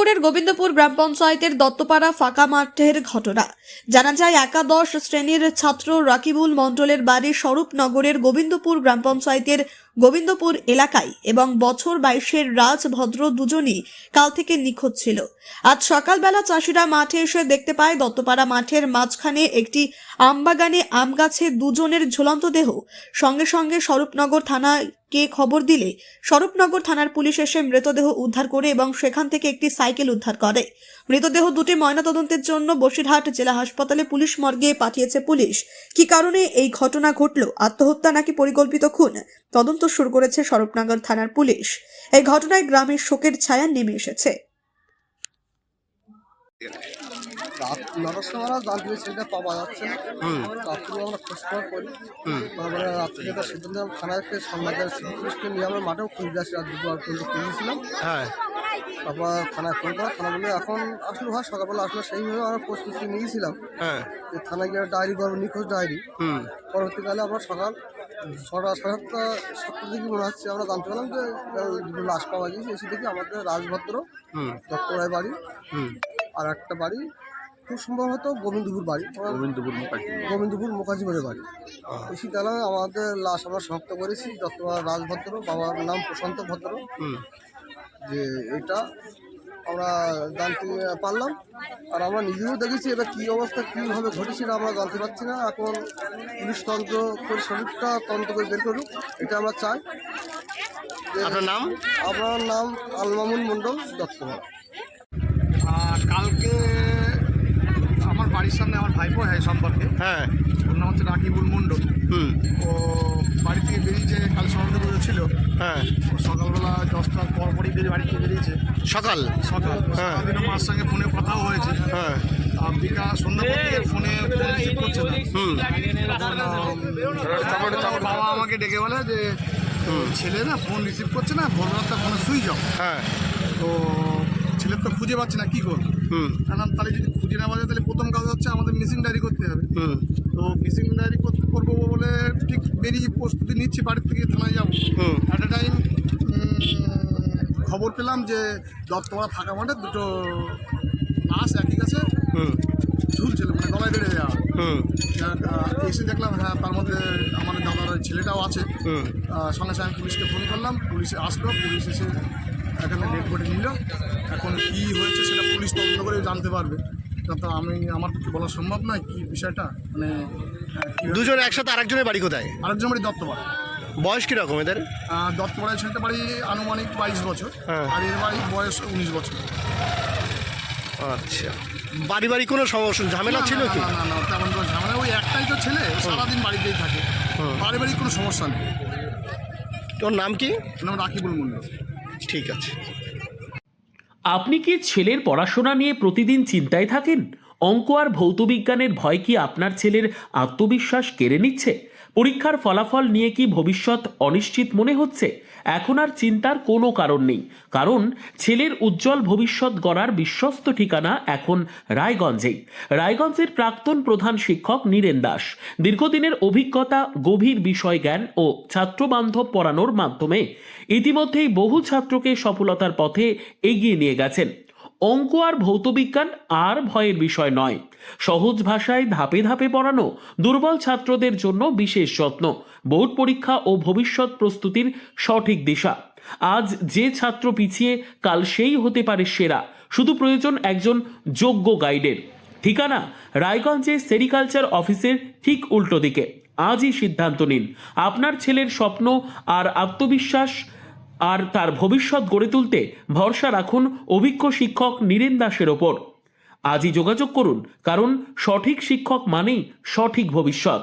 শরৎনগরের গোবিন্দপুর গ্রাম পঞ্চায়েতের দত্তপাড়া ফাঁকা মাঠের ঘটনা। জানা যায় একাদশ শ্রেণীর ছাত্র রাকিবুল মণ্ডলের বাড়ি স্বরূপনগরের গোবিন্দপুর গ্রাম পঞ্চায়েতের গোবিন্দপুর এলাকায় এবং বছর 22-এর রাজ ভদ্র দুজনই কাল থেকে নিখোঁজ ছিল। আজ সকালবেলা চাষিরা মাঠে এসে দেখতে পায় দত্তপাড়া মাঠের মাঝখানে একটি আমবাগানে আম গাছে দুজনের ঝুলন্ত দেহ। সঙ্গে সঙ্গে স্বরূপনগর থানাকে খবর দিলে স্বরূপনগর থানার পুলিশ এসে মৃতদেহ উদ্ধার করে এবং সেখান থেকে একটি সাইকেল উদ্ধার করে। মৃতদেহ দুটি ময়নাতদন্তের জন্য বসিরহাট জেলা হাসপাতালে পুলিশ মর্গে পাঠিয়েছে পুলিশ। কি কারণে এই ঘটনা ঘটল, আত্মহত্যা নাকি পরিকল্পিত খুন, তদন্ত শুরু করেছে স্বরূপনগর থানার পুলিশ। এই ঘটনায় গ্রামের শোকের ছায়া নেমে এসেছে। রাত 9টার সময় জানতে সেটা পাওয়া যাচ্ছে না। রাত্রে আমরা খোঁজখবর করি, তারপরে রাত্রে যেটা সিদ্ধান্ত থানাকে সন্ধ্যাকে পুলিশকে নিয়ে আমরা মাঠেও খুঁজে আসি। রাত 2বার পর্যন্ত খুঁজেছিলাম। তারপর থানায় ফোন করা, থানা বলে এখন আসলে হয় সকালবেলা আসলে সেইভাবে আমরা প্রস্তুতি নিয়েছিলাম যে থানায় গিয়ে ডায়েরি করবো, নিখোঁজ ডায়েরি। পরবর্তীকালে আমরা সকাল 6টা 7টার দিকে মনে হচ্ছে আমরা জানতে পারলাম যে দুটো লাশ পাওয়া গিয়েছে। এসে দেখি আমাদের রাজভদ্র দত্তরায় বাড়ি, আর একটা বাড়ি খুব সম্ভবত গোবিন্দপুর বাড়ি, গোবিন্দপুর মুখার্জিপুরের বাড়ি। এসে দেখলাম আমাদের লাশ আমরা শনাক্ত করেছি। দত্তপাড়া রাজভদ্র, বাবার নাম প্রশান্ত ভদ্র। যে এটা আমরা জানতে পারলাম, আর আমরা নিজেও দেখেছি এটা কী অবস্থা কীভাবে ঘটেছিল আমরা জানতে পারছি না। এখন পুলিশ তদন্ত করে সঠিকটা তদন্ত করে বের করুক, এটা আমরা চাই। আপনার নাম? আমার নাম আলমামুন মণ্ডল, দত্তপাড়া। কালকে আমার বাড়ির সামনে আমার ভাইপো হয় সম্পর্কে, ওর নাম হচ্ছে রাকিবুল মণ্ডল। ও বাড়ি থেকে বেরিয়েছে, কাল সকালবেলা ছিল। ও সকালবেলা 10টার পরপরই বাড়ি থেকে বেরিয়েছে। সকাল মার সঙ্গে ফোনে কথাও হয়েছে। বিকাল সন্ধ্যা পর ফোনে রিসিভ করছে না। তখন বাবা আমাকে ডেকে বলে যে ছেলে না ফোন রিসিভ করছে না, ভোররাতটা ফোনে সুইচ অফ। তো ছেলের তো খুঁজে পাচ্ছি না, কী করবো? তাহলে যদি খুঁজে না পাওয়া যায় তাহলে প্রথম কাজ হচ্ছে আমাদের মিসিং ডায়েরি করতে হবে। তো মিসিং ডায়েরি করবো বলে ঠিক বেরিয়ে প্রস্তুতি নিচ্ছি, বাড়ির থেকে থানায় যাবো। অ্যাট এ টাইম খবর পেলাম যে দত্তপাড়া ফাঁকা মাঠে দুটো লাশ একই কাছে ঝুলছিল, মানে গলায় বেড়ে দেওয়া। এসে দেখলাম হ্যাঁ তার মধ্যে আমাদের দাদার ছেলেটাও আছে। সঙ্গে সঙ্গে পুলিশকে ফোন করলাম, পুলিশে আসলো, পুলিশ এসে এখানে ডেড বডি নিল। এখন কী হয়েছে সেটা পুলিশ তদন্ত করে জানতে পারবে। তো আমার পক্ষে বলা সম্ভব নয় কি বিষয়টা। মানে দুজন একসাথে, আরেকজনের বাড়ি কোথায়? আরেকজন বাড়ি দত্তপাড়া। বয়স কীরকম এদের? দত্তপাড়ায় ছেলেটা বাড়ি আনুমানিক 22 বছর, আর এর বাড়ি বয়স 19 বছর। আচ্ছা, বাড়ি কোনো সমস্যা ঝামেলা ছিল কি? না, তেমন কোনো ঝামেলা, ওই একটাই তো ছেলে, সারাদিন বাড়িতেই থাকে। বাড়ি কোনো সমস্যা নেই। তোর নাম কি? নাম রাকিবুল মণ্ডল। ঠিক আছে। আপনি কি ছেলের পড়াশোনা নিয়ে প্রতিদিন চিন্তায় থাকেন? অঙ্ক আর ভৌতবিজ্ঞানের ভয় কি আপনার ছেলের আত্মবিশ্বাস কেড়ে নিচ্ছে? পরীক্ষার ফলাফল নিয়ে কি ভবিষ্যৎ অনিশ্চিত মনে হচ্ছে? এখন আর চিন্তার কোনো কারণ নেই, কারণ ছেলের উজ্জ্বল ভবিষ্যৎ গড়ার বিশ্বস্ত ঠিকানা এখন রায়গঞ্জেই। রায়গঞ্জের প্রাক্তন প্রধান শিক্ষক নীরেন দাস দীর্ঘদিনের অভিজ্ঞতা, গভীর বিষয় জ্ঞান ও ছাত্রবান্ধব পড়ানোর মাধ্যমে ইতিমধ্যেই বহু ছাত্রকে সফলতার পথে এগিয়ে নিয়ে গেছেন। অঙ্ক আর ভৌতবিজ্ঞান আর ভয়ের বিষয় নয়, সহজ ভাষায় ধাপে ধাপে পড়ানো, দুর্বল ছাত্রদের জন্য বিশেষ যত্ন, বোর্ড পরীক্ষা ও ভবিষ্যৎ প্রস্তুতির সঠিক দিশা। আজ যে ছাত্র পিছিয়ে, কাল সেই হতে পারে সেরা। শুধু প্রয়োজন একজন যোগ্য গাইডের। ঠিকানা রায়গঞ্জে সেরিকালচার অফিসের ঠিক উল্টো দিকে। আজই সিদ্ধান্ত নিন। আপনার ছেলের স্বপ্ন আর আত্মবিশ্বাস আর তার ভবিষ্যৎ গড়ে তুলতে ভরসা রাখুন অভিজ্ঞ শিক্ষক নীরেন দাসের ওপর। আজই যোগাযোগ করুন, কারণ সঠিক শিক্ষক মানেই সঠিক ভবিষ্যৎ।